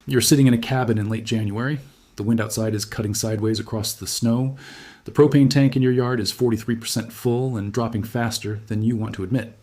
You're sitting in a cabin in late January. The wind outside is cutting sideways across the snow. The propane tank in your yard is 43% full and dropping faster than you want to admit.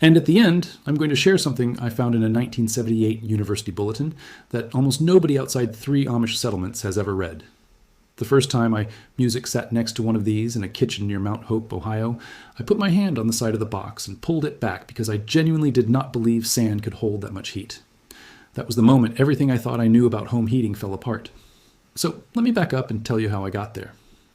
And at the end, I'm going to share something I found in a 1978 university bulletin that almost nobody outside 3 Amish settlements has ever read. The first time my music sat next to one of these in a kitchen near Mount Hope, Ohio, I put my hand on the side of the box and pulled it back because I genuinely did not believe sand could hold that much heat. That was the moment everything I thought I knew about home heating fell apart. So let me back up and tell you how I got there.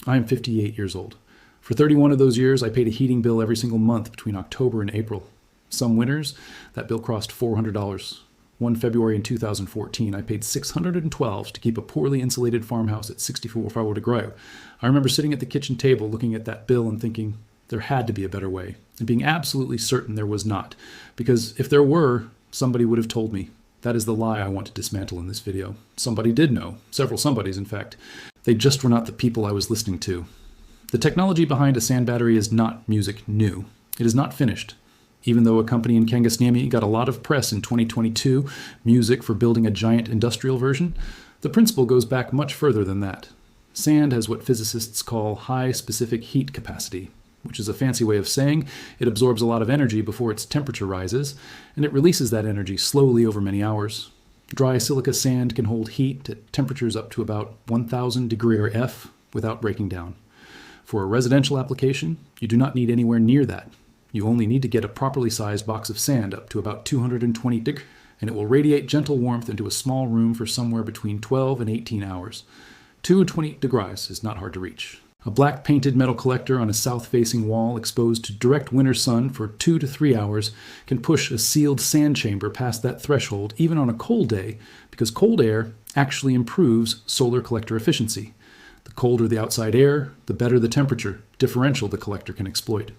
I am 58 years old. For 31 of those years, I paid a heating bill every single month between October and April. Some winters, that bill cost $400. One February in 2014, I paid $612 to keep a poorly insulated farmhouse at 64 Farrow de Greux. I remember sitting at the kitchen table looking at that bill and thinking there had to be a better way, and being absolutely certain there was not, because if there were, somebody would have told me. That is the lie I want to dismantle in this video. Somebody did know, several somebodies in fact. They just were not the people I was listening to. The technology behind a sand battery is not music new. It is not finished. Even though a company in Kangasniemi got a lot of press in 2022, music for building a giant industrial version, the principle goes back much further than that. Sand has what physicists call high specific heat capacity, which is a fancy way of saying it absorbs a lot of energy before its temperature rises, and it releases that energy slowly over many hours. Dry silica sand can hold heat at temperatures up to about 1000 degree F without breaking down. For a residential application, you do not need anywhere near that. You only need to get a properly sized box of sand up to about 220 degrees, and it will radiate gentle warmth into a small room for somewhere between 12 and 18 hours. 220 degrees is not hard to reach. A black painted metal collector on a south-facing wall exposed to direct winter sun for 2 to 3 hours can push a sealed sand chamber past that threshold even on a cold day, because cold air actually improves solar collector efficiency. The colder the outside air, the better the temperature differential the collector can exploit.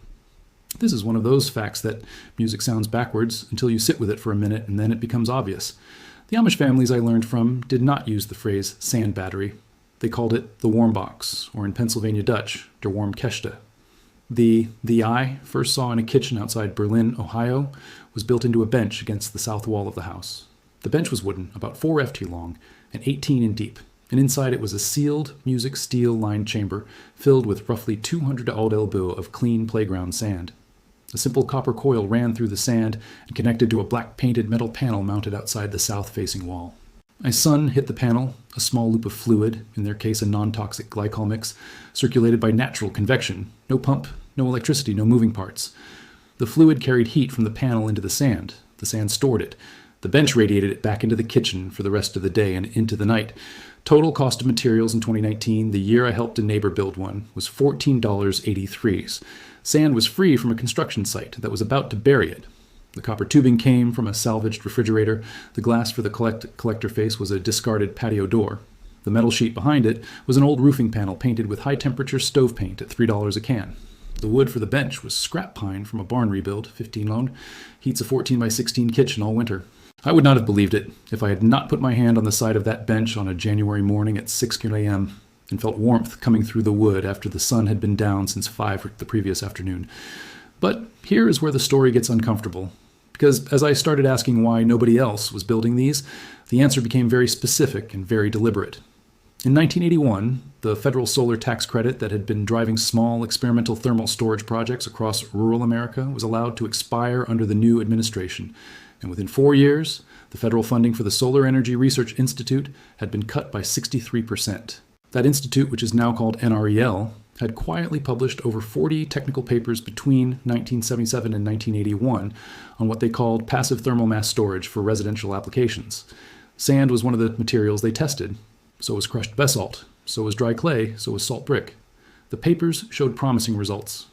This is one of those facts that music sounds backwards until you sit with it for a minute and then it becomes obvious. The Amish families I learned from did not use the phrase sand battery. They called it the warm box, or in Pennsylvania Dutch, der warmkiste. The I first saw in a kitchen outside Berlin, Ohio, was built into a bench against the south wall of the house. The bench was wooden, about 4 ft long, and 18 in deep, and inside it was a sealed music steel-lined chamber filled with roughly 200 odd elbow of clean playground sand. A simple copper coil ran through the sand and connected to a black painted metal panel mounted outside the south-facing wall. My son hit the panel, a small loop of fluid, in their case a non-toxic glycol mix, circulated by natural convection. No pump, no electricity, no moving parts. The fluid carried heat from the panel into the sand. The sand stored it. The bench radiated it back into the kitchen for the rest of the day and into the night. Total cost of materials in 2019, the year I helped a neighbor build one, was $14.83. Sand was free from a construction site that was about to bury it. The copper tubing came from a salvaged refrigerator. The glass for the collector face was a discarded patio door. The metal sheet behind it was an old roofing panel painted with high-temperature stove paint at $3 a can. The wood for the bench was scrap pine from a barn rebuild, 15 loan, heats a 14 by 16 kitchen all winter. I would not have believed it if I had not put my hand on the side of that bench on a January morning at 6 a.m. and felt warmth coming through the wood after the sun had been down since 5 the previous afternoon. But here is where the story gets uncomfortable, because as I started asking why nobody else was building these, the answer became very specific and very deliberate. In 1981, the federal solar tax credit that had been driving small experimental thermal storage projects across rural America was allowed to expire under the new administration, and within 4 years, the federal funding for the Solar Energy Research Institute had been cut by 63%. That institute, which is now called NREL, had quietly published over 40 technical papers between 1977 and 1981 on what they called passive thermal mass storage for residential applications. Sand was one of the materials they tested, So was crushed basalt. So was dry clay. So was salt brick. The papers showed promising results.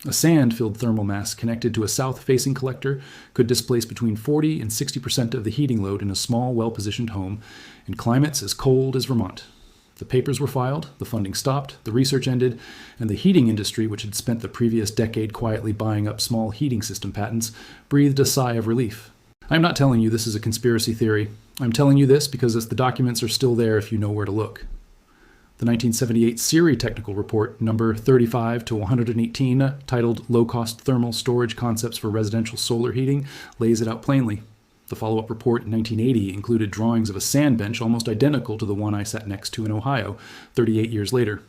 A sand-filled thermal mass connected to a south-facing collector could displace between 40 and 60% of the heating load in a small, well-positioned home in climates as cold as Vermont. The papers were filed, the funding stopped, the research ended, and the heating industry, which had spent the previous decade quietly buying up small heating system patents, breathed a sigh of relief. I'm not telling you this is a conspiracy theory. I'm telling you this because the documents are still there if you know where to look. The 1978 SERI Technical Report, number 35 to 118, titled Low-Cost Thermal Storage Concepts for Residential Solar Heating, lays it out plainly. The follow-up report in 1980 included drawings of a sand bench almost identical to the one I sat next to in Ohio 38 years later.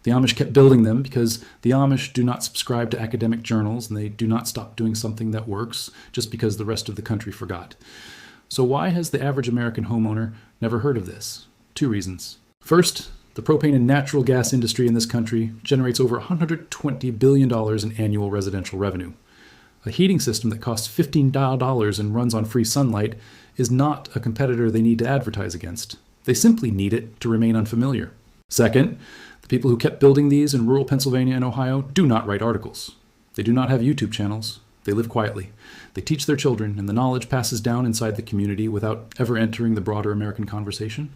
The Amish kept building them because the Amish do not subscribe to academic journals and they do not stop doing something that works just because the rest of the country forgot. So why has the average American homeowner never heard of this? 2 reasons. First, the propane and natural gas industry in this country generates over $120 billion in annual residential revenue. A heating system that costs $15 and runs on free sunlight is not a competitor they need to advertise against. They simply need it to remain unfamiliar. Second, the people who kept building these in rural Pennsylvania and Ohio do not write articles. They do not have YouTube channels. They live quietly. They teach their children, and the knowledge passes down inside the community without ever entering the broader American conversation.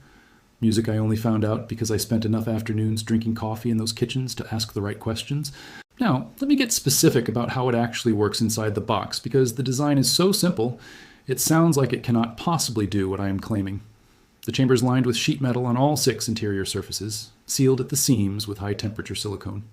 Music I only found out because I spent enough afternoons drinking coffee in those kitchens to ask the right questions. Now, let me get specific about how it actually works inside the box, because the design is so simple, it sounds like it cannot possibly do what I am claiming. The chamber is lined with sheet metal on all 6 interior surfaces, sealed at the seams with high-temperature silicone.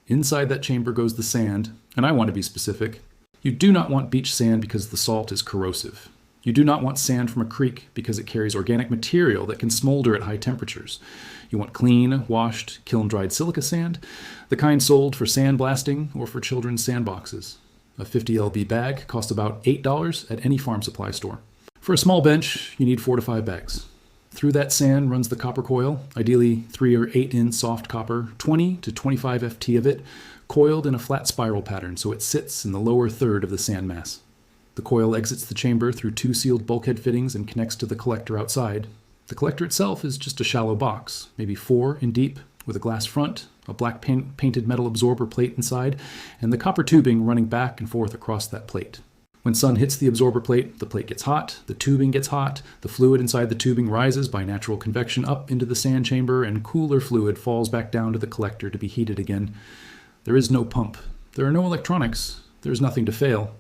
Inside that chamber goes the sand, and I want to be specific. You do not want beach sand because the salt is corrosive. You do not want sand from a creek because it carries organic material that can smolder at high temperatures. You want clean, washed, kiln-dried silica sand, the kind sold for sandblasting or for children's sandboxes. A 50 lb bag costs about $8 at any farm supply store. For a small bench, you need 4 to 5 bags. Through that sand runs the copper coil, ideally 3 or 8 in soft copper, 20 to 25 ft of it, coiled in a flat spiral pattern so it sits in the lower third of the sand mass. The coil exits the chamber through 2 sealed bulkhead fittings and connects to the collector outside. The collector itself is just a shallow box, maybe 4 in deep, with a glass front, a black painted metal absorber plate inside, and the copper tubing running back and forth across that plate. When sun hits the absorber plate, the plate gets hot, the tubing gets hot, the fluid inside the tubing rises by natural convection up into the sand chamber, and cooler fluid falls back down to the collector to be heated again. There is no pump. There are no electronics. There is nothing to fail.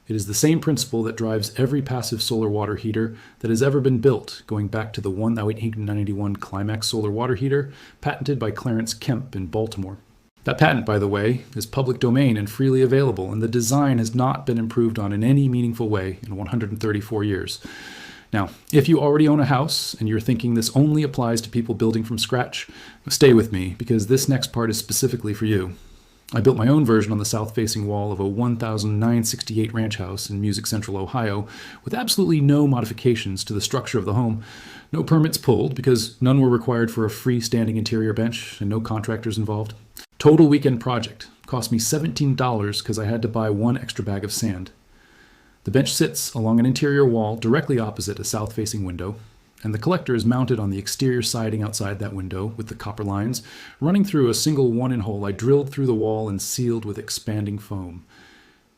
It is the same principle that drives every passive solar water heater that has ever been built, going back to the 1891 Climax solar water heater, patented by Clarence Kemp in Baltimore. That patent, by the way, is public domain and freely available, and the design has not been improved on in any meaningful way in 134 years. Now, if you already own a house and you're thinking this only applies to people building from scratch, stay with me, because this next part is specifically for you. I built my own version on the south-facing wall of a 1,968 ranch house in Music Central, Ohio, with absolutely no modifications to the structure of the home. No permits pulled, because none were required for a freestanding interior bench, and no contractors involved. Total weekend project. Cost me $17 because I had to buy 1 extra bag of sand. The bench sits along an interior wall directly opposite a south-facing window, and the collector is mounted on the exterior siding outside that window with the copper lines running through a single 1-in hole I drilled through the wall and sealed with expanding foam.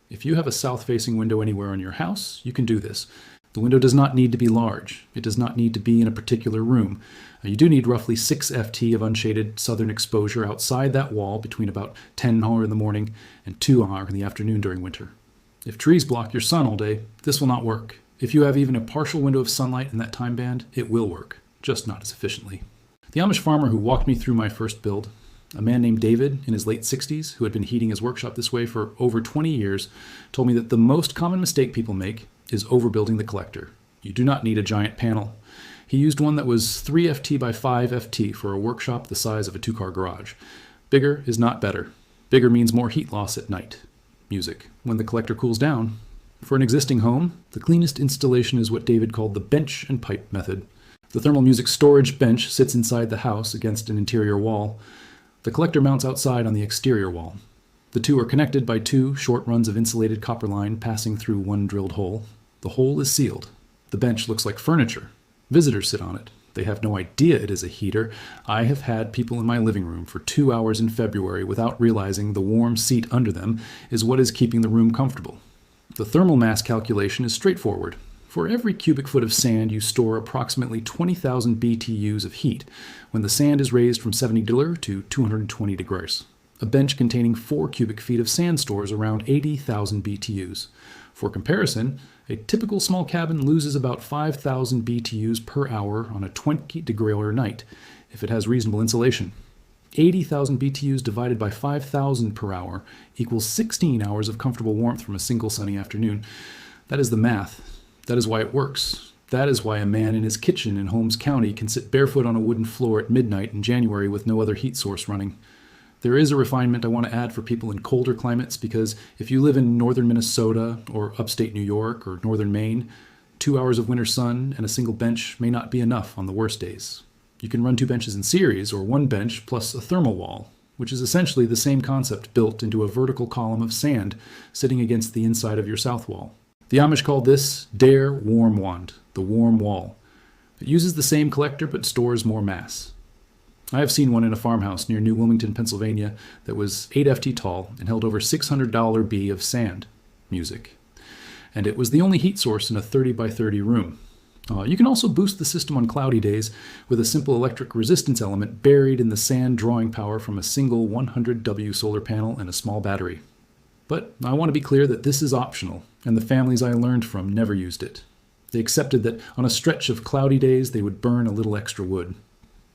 If you have a south-facing window anywhere on your house, you can do this. The window does not need to be large. It does not need to be in a particular room. You do need roughly 6 ft of unshaded southern exposure outside that wall between about 10 hours in the morning and 2 hours in the afternoon during winter. If trees block your sun all day, this will not work. If you have even a partial window of sunlight in that time band, it will work, just not as efficiently. The Amish farmer who walked me through my first build, a man named David in his late 60s who had been heating his workshop this way for over 20 years, told me that the most common mistake people make is overbuilding the collector. You do not need a giant panel. He used one that was 3 ft by 5 ft for a workshop the size of a 2-car garage. Bigger is not better. Bigger means more heat loss at night. Music. When the collector cools down. For an existing home, the cleanest installation is what David called the bench and pipe method. The thermal music storage bench sits inside the house against an interior wall. The collector mounts outside on the exterior wall. The two are connected by 2 short runs of insulated copper line passing through 1 drilled hole. The hole is sealed. The bench looks like furniture. Visitors sit on it. They have no idea it is a heater. I have had people in my living room for 2 hours in February without realizing the warm seat under them is what is keeping the room comfortable. The thermal mass calculation is straightforward. For every cubic foot of sand, you store approximately 20,000 BTUs of heat when the sand is raised from 70 to 220 degrees. A bench containing 4 cubic feet of sand stores around 80,000 BTUs. For comparison, a typical small cabin loses about 5,000 BTUs per hour on a 20-degree night if it has reasonable insulation. 80,000 BTUs divided by 5,000 per hour equals 16 hours of comfortable warmth from a single sunny afternoon. That is the math. That is why it works. That is why a man in his kitchen in Holmes County can sit barefoot on a wooden floor at midnight in January with no other heat source running. There is a refinement I want to add for people in colder climates because if you live in northern Minnesota or upstate New York or northern Maine, 2 hours of winter sun and a single bench may not be enough on the worst days. You can run 2 benches in series or 1 bench plus a thermal wall, which is essentially the same concept built into a vertical column of sand sitting against the inside of your south wall. The Amish called this Der Warm Wand, the warm wall. It uses the same collector but stores more mass. I have seen one in a farmhouse near New Wilmington, Pennsylvania that was 8 ft tall and held over 600 $B of sand music. And it was the only heat source in a 30 by 30 room. You can also boost the system on cloudy days with a simple electric resistance element buried in the sand drawing power from a single 100 W solar panel and a small battery. But I want to be clear that this is optional, and the families I learned from never used it. They accepted that on a stretch of cloudy days they would burn a little extra wood.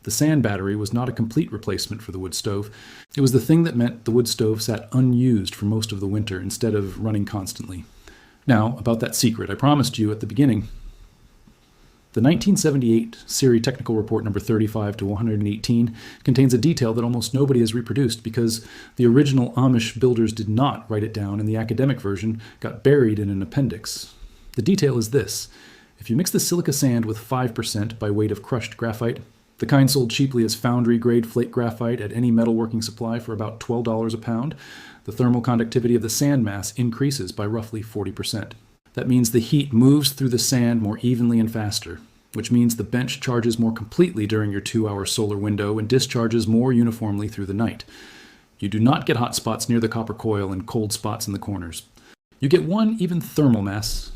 The sand battery was not a complete replacement for the wood stove. It was the thing that meant the wood stove sat unused for most of the winter instead of running constantly. Now, about that secret I promised you at the beginning. The 1978 SERI Technical Report number 35 to 118 contains a detail that almost nobody has reproduced because the original Amish builders did not write it down and the academic version got buried in an appendix. The detail is this. If you mix the silica sand with 5% by weight of crushed graphite, the kind sold cheaply as foundry-grade flake graphite at any metalworking supply for about $12 a pound, the thermal conductivity of the sand mass increases by roughly 40%. That means the heat moves through the sand more evenly and faster, which means the bench charges more completely during your 2-hour solar window and discharges more uniformly through the night. You do not get hot spots near the copper coil and cold spots in the corners. You get one even thermal mass.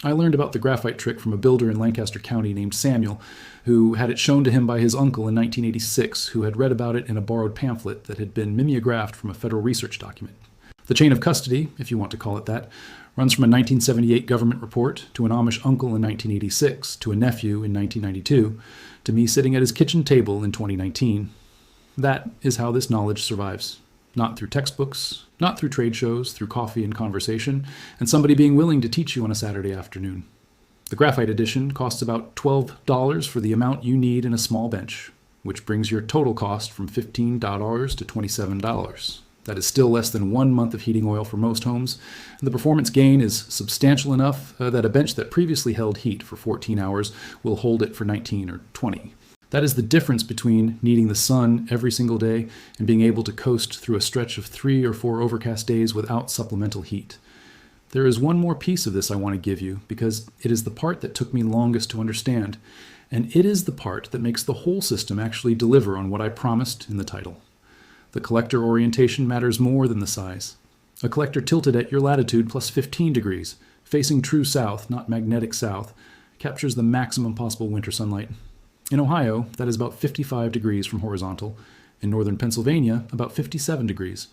I learned about the graphite trick from a builder in Lancaster County named Samuel, who had it shown to him by his uncle in 1986, who had read about it in a borrowed pamphlet that had been mimeographed from a federal research document. The chain of custody, if you want to call it that, runs from a 1978 government report to an Amish uncle in 1986, to a nephew in 1992, to me sitting at his kitchen table in 2019. That is how this knowledge survives. Not through textbooks, not through trade shows, through coffee and conversation, and somebody being willing to teach you on a Saturday afternoon. The graphite edition costs about $12 for the amount you need in a small bench, which brings your total cost from $15 to $27. That is still less than 1 month of heating oil for most homes, and the performance gain is substantial enough that a bench that previously held heat for 14 hours will hold it for 19 or 20. That is the difference between needing the sun every single day and being able to coast through a stretch of 3 or 4 overcast days without supplemental heat. There is one more piece of this I want to give you because it is the part that took me longest to understand, and it is the part that makes the whole system actually deliver on what I promised in the title. The collector orientation matters more than the size. A collector tilted at your latitude plus 15 degrees, facing true south, not magnetic south, captures the maximum possible winter sunlight. In Ohio, that is about 55 degrees from horizontal. In northern Pennsylvania, about 57 degrees.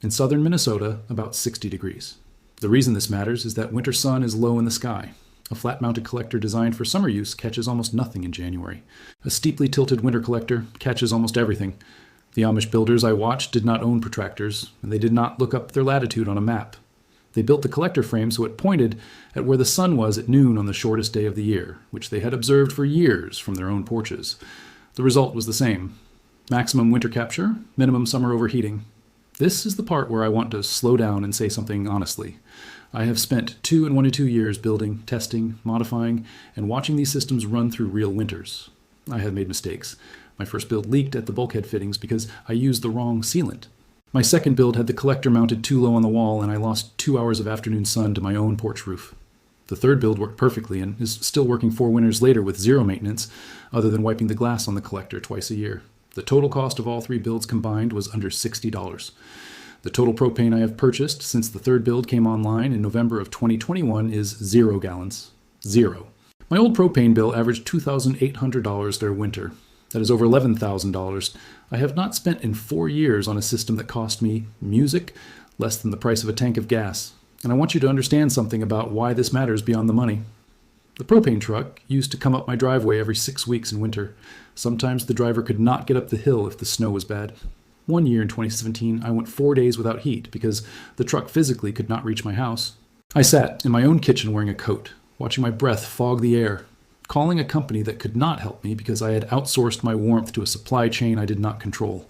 In southern Minnesota, about 60 degrees. The reason this matters is that winter sun is low in the sky. A flat-mounted collector designed for summer use catches almost nothing in January. A steeply tilted winter collector catches almost everything. The Amish builders I watched did not own protractors, and they did not look up their latitude on a map. They built the collector frame so it pointed at where the sun was at noon on the shortest day of the year, which they had observed for years from their own porches. The result was the same. Maximum winter capture, minimum summer overheating. This is the part where I want to slow down and say something honestly. I have spent 2 and 1 to 2 years building, testing, modifying, and watching these systems run through real winters. I have made mistakes. My first build leaked at the bulkhead fittings because I used the wrong sealant. My second build had the collector mounted too low on the wall and I lost 2 hours of afternoon sun to my own porch roof. The third build worked perfectly and is still working 4 winters later with zero maintenance, other than wiping the glass on the collector twice a year. The total cost of all 3 builds combined was under $60. The total propane I have purchased since the third build came online in November of 2021 is 0 gallons. 0. My old propane bill averaged $2,800 their winter. That is over $11,000 I have not spent in 4 years on a system that cost me music less than the price of a tank of gas. And I want you to understand something about why this matters beyond the money. The propane truck used to come up my driveway every 6 weeks in winter. Sometimes the driver could not get up the hill if the snow was bad. One year in 2017, I went 4 days without heat because the truck physically could not reach my house. I sat in my own kitchen wearing a coat, watching my breath fog the air, calling a company that could not help me because I had outsourced my warmth to a supply chain I did not control.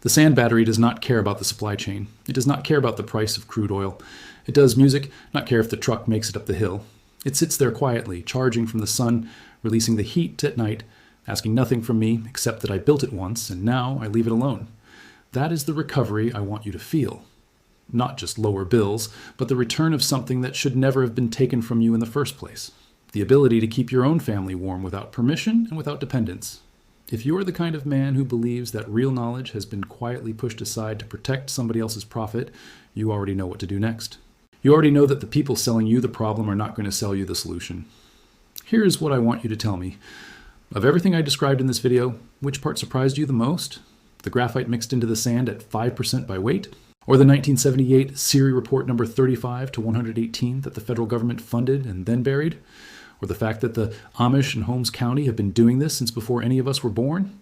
The sand battery does not care about the supply chain. It does not care about the price of crude oil. It does music, not care if the truck makes it up the hill. It sits there quietly, charging from the sun, releasing the heat at night, asking nothing from me except that I built it once and now I leave it alone. That is the recovery I want you to feel. Not just lower bills, but the return of something that should never have been taken from you in the first place. The ability to keep your own family warm without permission and without dependence. If you are the kind of man who believes that real knowledge has been quietly pushed aside to protect somebody else's profit, you already know what to do next. You already know that the people selling you the problem are not going to sell you the solution. Here's what I want you to tell me. Of everything I described in this video, which part surprised you the most? The graphite mixed into the sand at 5% by weight? Or the 1978 Siri Report number 35 to 118 that the federal government funded and then buried? Or the fact that the Amish in Holmes County have been doing this since before any of us were born?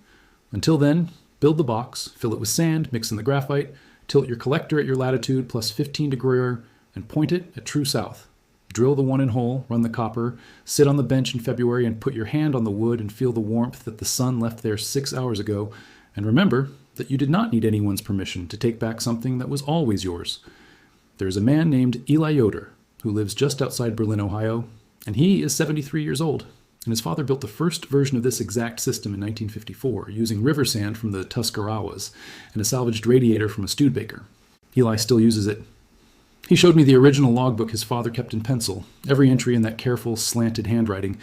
Until then, build the box, fill it with sand, mix in the graphite, tilt your collector at your latitude plus 15 degree and point it at true south. Drill the 1-in hole, run the copper, sit on the bench in February and put your hand on the wood and feel the warmth that the sun left there 6 hours ago. And remember that you did not need anyone's permission to take back something that was always yours. There is a man named Eli Yoder who lives just outside Berlin, Ohio, and he is 73 years old. And his father built the first version of this exact system in 1954 using river sand from the Tuscarawas and a salvaged radiator from a Studebaker. Eli still uses it. He showed me the original logbook his father kept in pencil, every entry in that careful, slanted handwriting.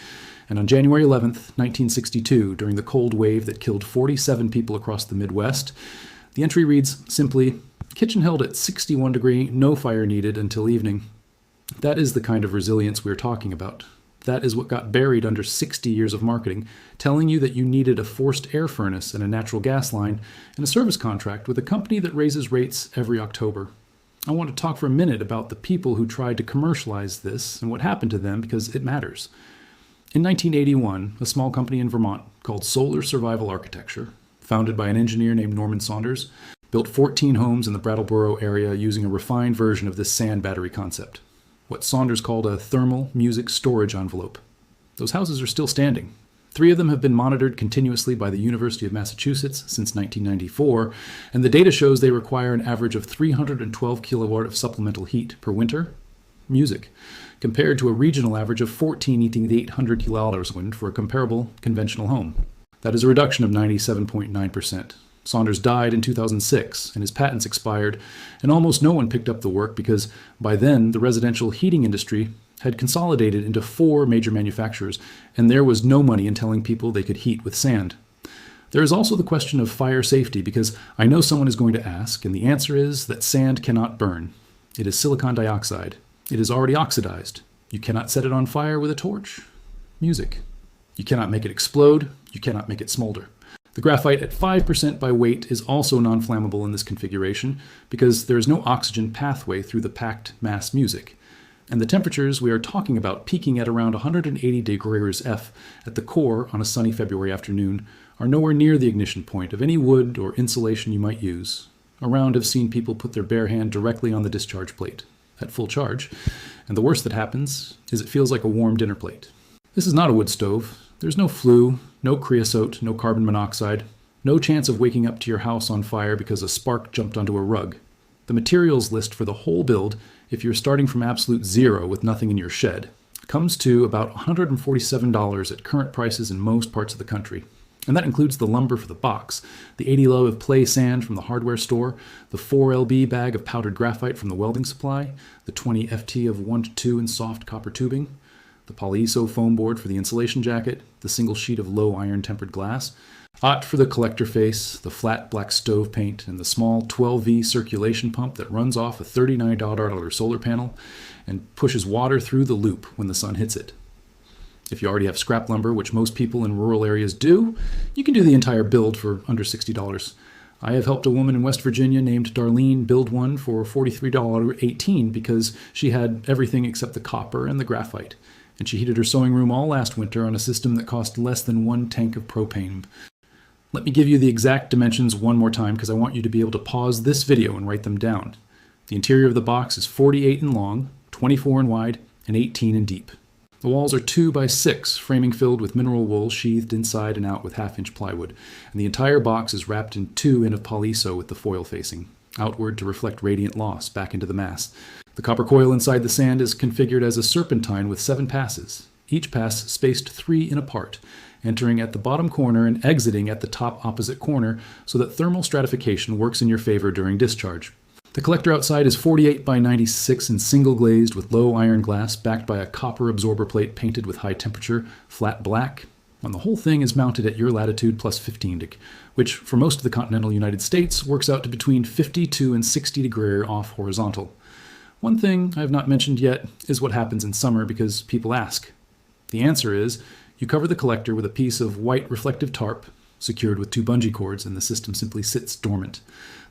And on January 11th, 1962, during the cold wave that killed 47 people across the Midwest, the entry reads simply, "Kitchen held at 61 degree, no fire needed until evening." That is the kind of resilience we're talking about. That is what got buried under 60 years of marketing, telling you that you needed a forced air furnace and a natural gas line and a service contract with a company that raises rates every October. I want to talk for a minute about the people who tried to commercialize this and what happened to them because it matters. In 1981, a small company in Vermont called Solar Survival Architecture, founded by an engineer named Norman Saunders, built 14 homes in the Brattleboro area using a refined version of this sand battery concept, what Saunders called a thermal music storage envelope. Those houses are still standing. 3 of them have been monitored continuously by the University of Massachusetts since 1994, and the data shows they require an average of 312 kilowatt of supplemental heat per winter. Music, compared to a regional average of 14 eating the 800 kilowatt for a comparable conventional home. That is a reduction of 97.9%. Saunders died in 2006, and his patents expired, and almost no one picked up the work because by then the residential heating industry had consolidated into 4 major manufacturers, and there was no money in telling people they could heat with sand. There is also the question of fire safety, because I know someone is going to ask, and the answer is that sand cannot burn. It is silicon dioxide. It is already oxidized. You cannot set it on fire with a torch. Music. You cannot make it explode. You cannot make it smolder. The graphite at 5% by weight is also non-flammable in this configuration because there is no oxygen pathway through the packed mass music. And the temperatures we are talking about peaking at around 180 degrees F at the core on a sunny February afternoon are nowhere near the ignition point of any wood or insulation you might use. Around have seen people put their bare hand directly on the discharge plate at full charge, and the worst that happens is it feels like a warm dinner plate. This is not a wood stove. There's no flue, no creosote, no carbon monoxide, no chance of waking up to your house on fire because a spark jumped onto a rug. The materials list for the whole build, if you're starting from absolute zero with nothing in your shed, comes to about $147 at current prices in most parts of the country. And that includes the lumber for the box, the 80 low of play sand from the hardware store, the 4 LB bag of powdered graphite from the welding supply, the 20 FT of 1 to 2 in soft copper tubing, the polyiso foam board for the insulation jacket, the single sheet of low iron tempered glass, hot for the collector face, the flat black stove paint, and the small 12V circulation pump that runs off a $39 solar panel and pushes water through the loop when the sun hits it. If you already have scrap lumber, which most people in rural areas do, you can do the entire build for under $60. I have helped a woman in West Virginia named Darlene build one for $43.18 because she had everything except the copper and the graphite. And she heated her sewing room all last winter on a system that cost less than 1 tank of propane. Let me give you the exact dimensions one more time because I want you to be able to pause this video and write them down. The interior of the box is 48 in long, 24 in wide, and 18 in deep. The walls are 2 by 6, framing filled with mineral wool sheathed inside and out with half-inch plywood, and the entire box is wrapped in 2 in of polyiso with the foil facing, outward to reflect radiant loss back into the mass. The copper coil inside the sand is configured as a serpentine with 7 passes, each pass spaced 3 in apart, entering at the bottom corner and exiting at the top opposite corner so that thermal stratification works in your favor during discharge. The collector outside is 48 by 96 and single glazed with low iron glass backed by a copper absorber plate painted with high temperature, flat black. And the whole thing is mounted at your latitude plus 15, which for most of the continental United States works out to between 52 and 60 degrees off horizontal. One thing I have not mentioned yet is what happens in summer because people ask. The answer is you cover the collector with a piece of white reflective tarp secured with 2 bungee cords, and the system simply sits dormant.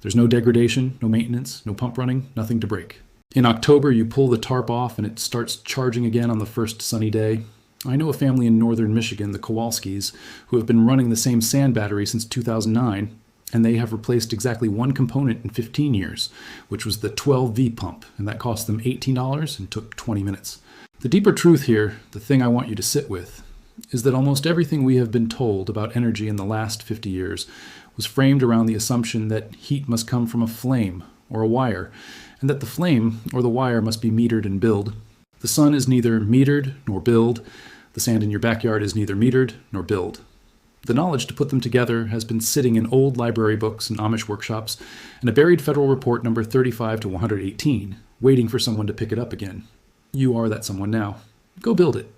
There's no degradation, no maintenance, no pump running, nothing to break. In October, you pull the tarp off and it starts charging again on the first sunny day. I know a family in northern Michigan, the Kowalskis, who have been running the same sand battery since 2009, and they have replaced exactly 1 component in 15 years, which was the 12V pump, and that cost them $18 and took 20 minutes. The deeper truth here, the thing I want you to sit with, is that almost everything we have been told about energy in the last 50 years was framed around the assumption that heat must come from a flame or a wire, and that the flame or the wire must be metered and billed. The sun is neither metered nor billed. The sand in your backyard is neither metered nor billed. The knowledge to put them together has been sitting in old library books and Amish workshops and a buried federal report number 35 to 118, waiting for someone to pick it up again. You are that someone now. Go build it.